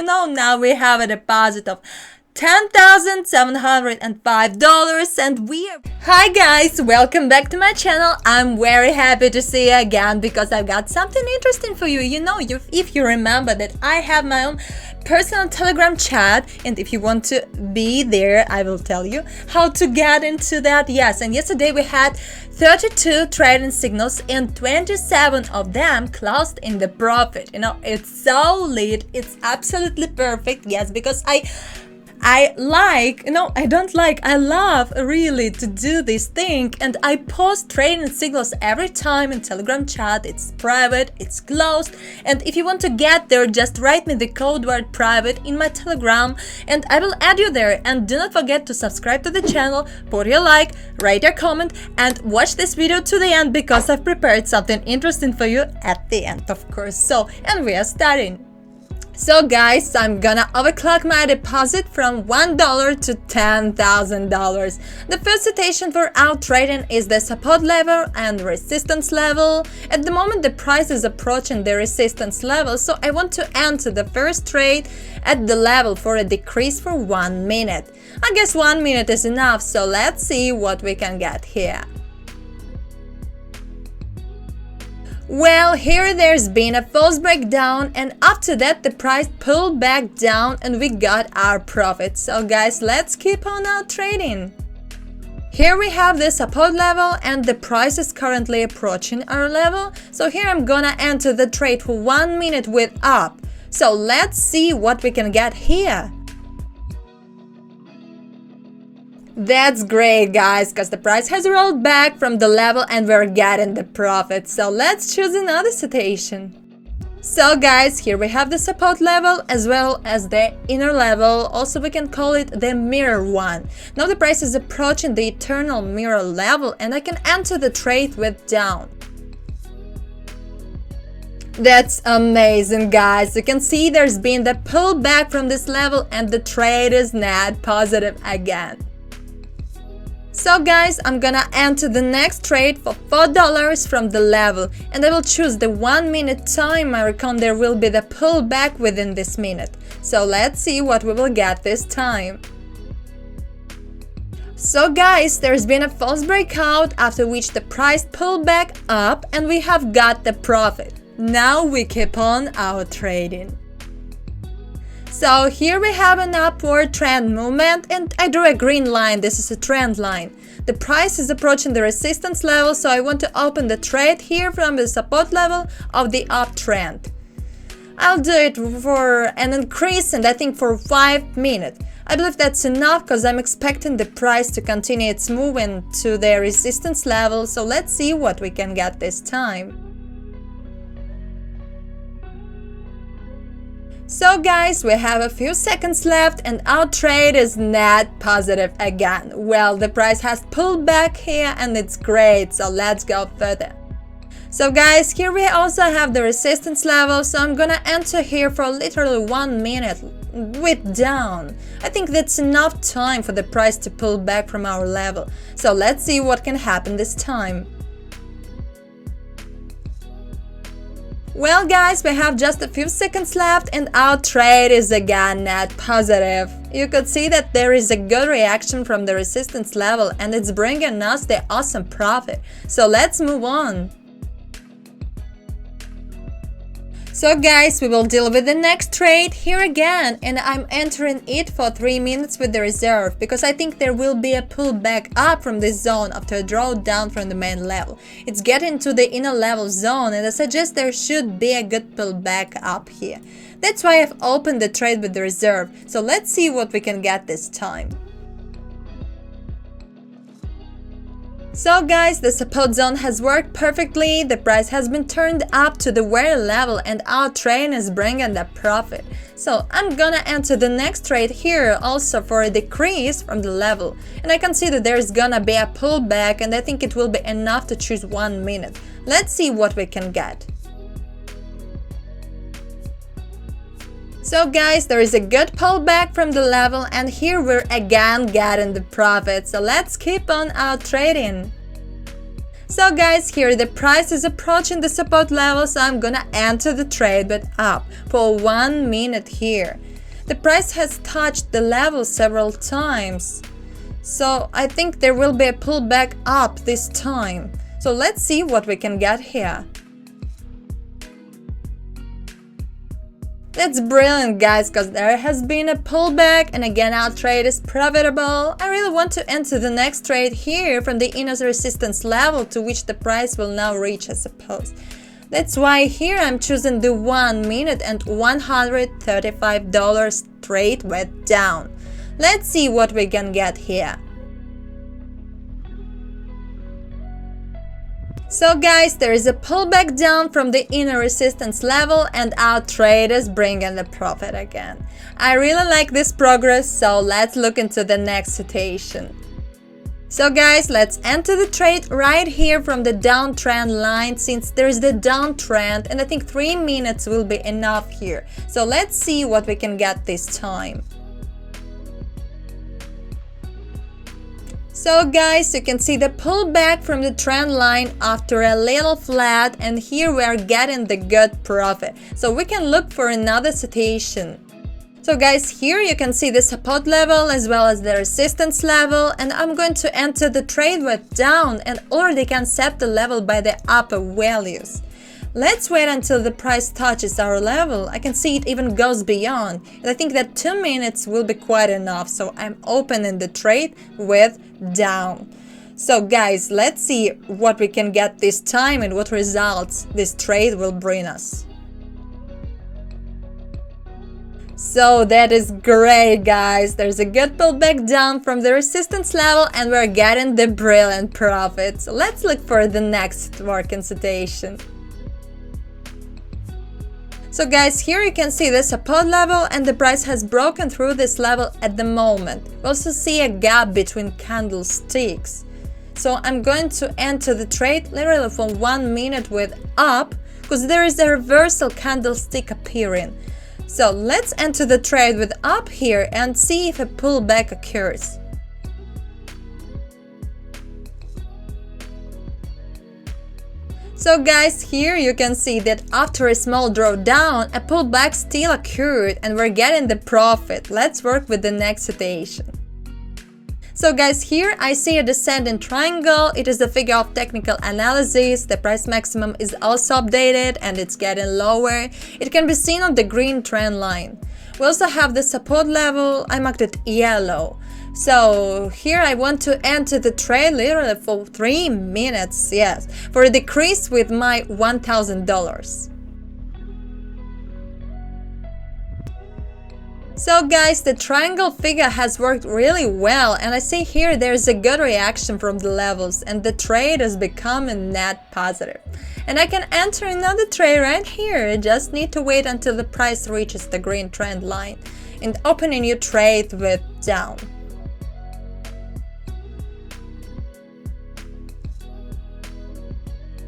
now we have a deposit of $10,705 and we are... Hi guys, welcome back to my channel. I'm very happy to see you again because I've got something interesting for you. If you remember that I have my own personal Telegram chat, and if you want to be there, I will tell you how to get into that. Yes, and yesterday we had 32 trading signals and 27 of them closed in the profit. It's so lit, it's absolutely perfect. Yes, because I love really to do this thing, and I post trading signals every time in Telegram chat. It's private, it's closed, and if you want to get there, just write me the code word private in my Telegram and I will add you there. And do not forget to subscribe to the channel, put your like, write your comment, and watch this video to the end because I've prepared something interesting for you at the end, of course. And we are starting. So guys, I'm gonna overclock my deposit from $1 to $10,000. The first citation for our trading is the support level and resistance level. At the moment the price is approaching the resistance level, so I want to enter the first trade at the level for a decrease for 1 minute. I guess 1 minute is enough, so let's see what we can get here. Well, here there's been a false breakdown, and after that the price pulled back down and we got our profit. So guys, let's keep on our trading. Here we have the support level and the price is currently approaching our level. So here I'm gonna enter the trade for 1 minute with up. So let's see what we can get here. That's great guys, because the price has rolled back from the level and we're getting the profit. So let's choose another citation. So guys, here we have the support level as well as the inner level. Also we can call it the mirror one. Now the price is approaching the eternal mirror level and I can enter the trade with down. That's amazing guys. You can see there's been the pullback from this level and the trade is net positive again. So guys, I'm gonna enter the next trade for $4 from the level and I will choose the 1 minute time. I reckon there will be the pullback within this minute. So let's see what we will get this time. So guys, there's been a false breakout after which the price pulled back up and we have got the profit. Now we keep on our trading. So here we have an upward trend movement and I drew a green line. This is a trend line. The price is approaching the resistance level, so I want to open the trade here from the support level of the uptrend. I'll do it for an increase and I think for 5 minutes. I believe that's enough because I'm expecting the price to continue its movement to the resistance level, so let's see what we can get this time. So guys, we have a few seconds left and our trade is net positive again. Well, the price has pulled back here and it's great, so let's go further. So guys, here we also have the resistance level, so I'm gonna enter here for literally 1 minute with down. I think that's enough time for the price to pull back from our level. So let's see what can happen this time. Well guys, we have just a few seconds left and our trade is again net positive. You could see that there is a good reaction from the resistance level and it's bringing us the awesome profit. So let's move on. So guys, we will deal with the next trade here again and I'm entering it for 3 minutes with the reserve because I think there will be a pullback up from this zone after a drawdown from the main level. It's getting to the inner level zone and I suggest there should be a good pullback up here. That's why I've opened the trade with the reserve. So let's see what we can get this time. So guys, the support zone has worked perfectly, the price has been turned up to the very level and our trade is bringing the profit. So I'm gonna enter the next trade here also for a decrease from the level. And I can see that there's gonna be a pullback and I think it will be enough to choose 1 minute. Let's see what we can get. So guys, there is a good pullback from the level and here we're again getting the profit. So let's keep on our trading. So guys, here the price is approaching the support level, so I'm gonna enter the trade but up for 1 minute here. the price has touched the level several times. So I think there will be a pullback up this time. So let's see what we can get here. That's brilliant, guys, because there has been a pullback and again our trade is profitable. I really want to enter the next trade here from the inner resistance level to which the price will now reach, I suppose. That's why here I'm choosing the 1 minute and $135 trade went down. Let's see what we can get here. So guys, there is a pullback down from the inner resistance level and our trade is bringing the profit again. I really like this progress, so let's look into the next situation. So guys, let's enter the trade right here from the downtrend line, since there is the downtrend and I think 3 minutes will be enough here. So let's see what we can get this time. So guys, you can see the pullback from the trend line after a little flat, and here we are getting the good profit. So we can look for another situation. So guys, here you can see the support level as well as the resistance level, and I'm going to enter the trade went down and already can set the level by the upper values. Let's wait until the price touches our level. I can see it even goes beyond, and I think that 2 minutes will be quite enough, so I'm opening the trade with down. So guys, let's see what we can get this time and what results this trade will bring us. So that is great, guys. There's a good pullback down from the resistance level and we're getting the brilliant profit. So let's look for the next working situation. So guys, here you can see the support level and the price has broken through this level at the moment. We also see a gap between candlesticks. So I'm going to enter the trade literally for 1 minute with up, because there is a reversal candlestick appearing. So let's enter the trade with up here and see if a pullback occurs. So guys, here you can see that after a small drawdown, a pullback still occurred and we're getting the profit. Let's work with the next situation. So guys, here I see a descending triangle. It is a figure of technical analysis. The price maximum is also updated and it's getting lower. It can be seen on the green trend line. We also have the support level. I marked it yellow. So here I want to enter the trade literally for 3 minutes, yes, for a decrease with my $1,000. So guys, the triangle figure has worked really well, and I see here there's a good reaction from the levels and the trade is becoming net positive. And I can enter another trade right here. I just need to wait until the price reaches the green trend line and open a new trade with down.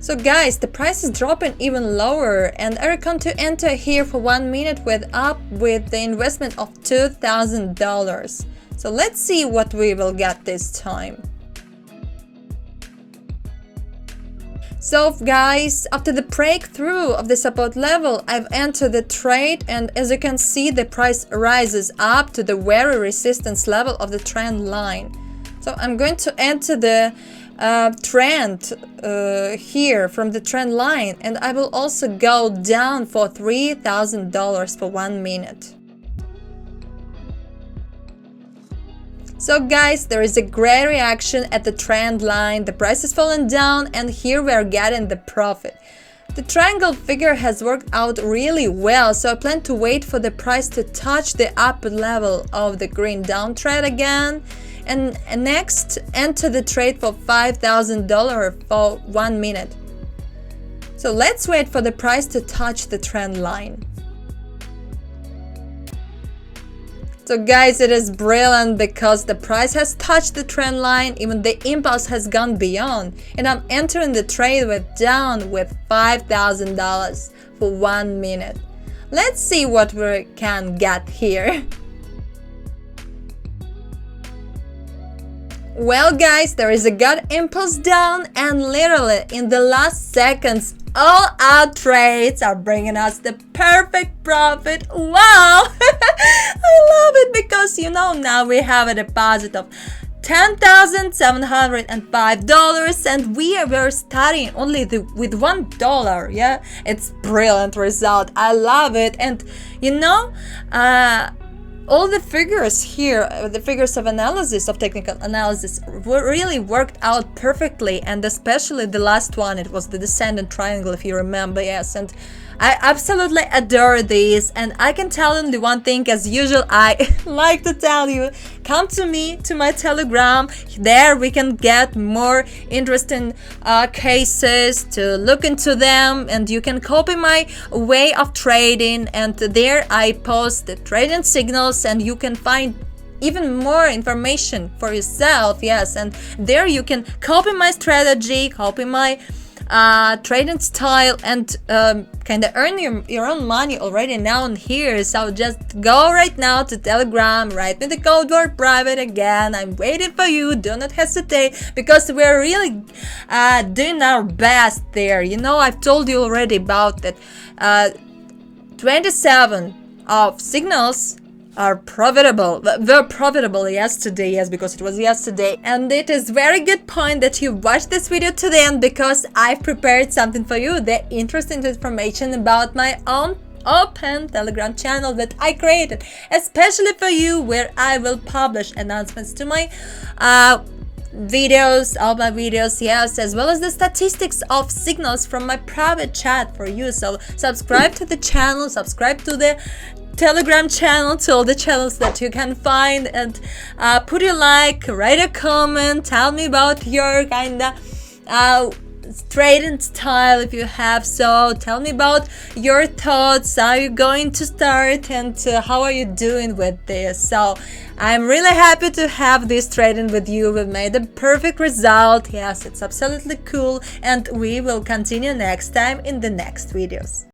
So guys, the price is dropping even lower and I reckon to enter here for 1 minute with up with the investment of $2,000. So let's see what we will get this time. So guys, after the breakthrough of the support level, I've entered the trade and as you can see the price rises up to the very resistance level of the trend line. So I'm going to enter the trend here from the trend line and I will also go down for $3,000 for 1 minute. So guys, there is a great reaction at the trend line, the price is falling down and here we are getting the profit. The triangle figure has worked out really well, so I plan to wait for the price to touch the upper level of the green downtrend again. And next, enter the trade for $5,000 for 1 minute. So let's wait for the price to touch the trend line. So guys, it is brilliant because the price has touched the trend line, even the impulse has gone beyond. And I'm entering the trade with down with $5,000 for 1 minute. Let's see what we can get here. Well guys, there is a good impulse down and literally in the last seconds all our trades are bringing us the perfect profit. Wow! I love it because now we have a deposit of $10,705 and we're starting only with $1. Yeah, it's brilliant result. I love it. And all the figures here, the figures of analysis, of technical analysis, really worked out perfectly, and especially the last one, it was the descendant triangle, if you remember. Yes, and I absolutely adore this, and I can tell only one thing, as usual. I like to tell you, come to me, to my Telegram. There we can get more interesting cases to look into them, and you can copy my way of trading, and there I post the trading signals, and you can find even more information for yourself. Yes, and there you can copy my strategy, copy my trading style, and kind of earn your own money already now and here. So just go right now to Telegram, write me the code word private. Again, I'm waiting for you. Do not hesitate, because we're really doing our best there. I've told you already about that 27 of signals are profitable. Were profitable yesterday, yes, because it was yesterday. And it is very good point that you watched this video to the end, because I've prepared something for you, the interesting information about my own open Telegram channel that I created especially for you, where I will publish announcements to my videos, all my videos, yes, as well as the statistics of signals from my private chat for you. So subscribe to the channel, subscribe to the Telegram channel, to all the channels that you can find, and put a like, write a comment, tell me about your kinda trading style if you have. So tell me about your thoughts, how you going to start, and how are you doing with this. So I'm really happy to have this trading with you. We've made a perfect result. Yes, it's absolutely cool, and we will continue next time in the next videos.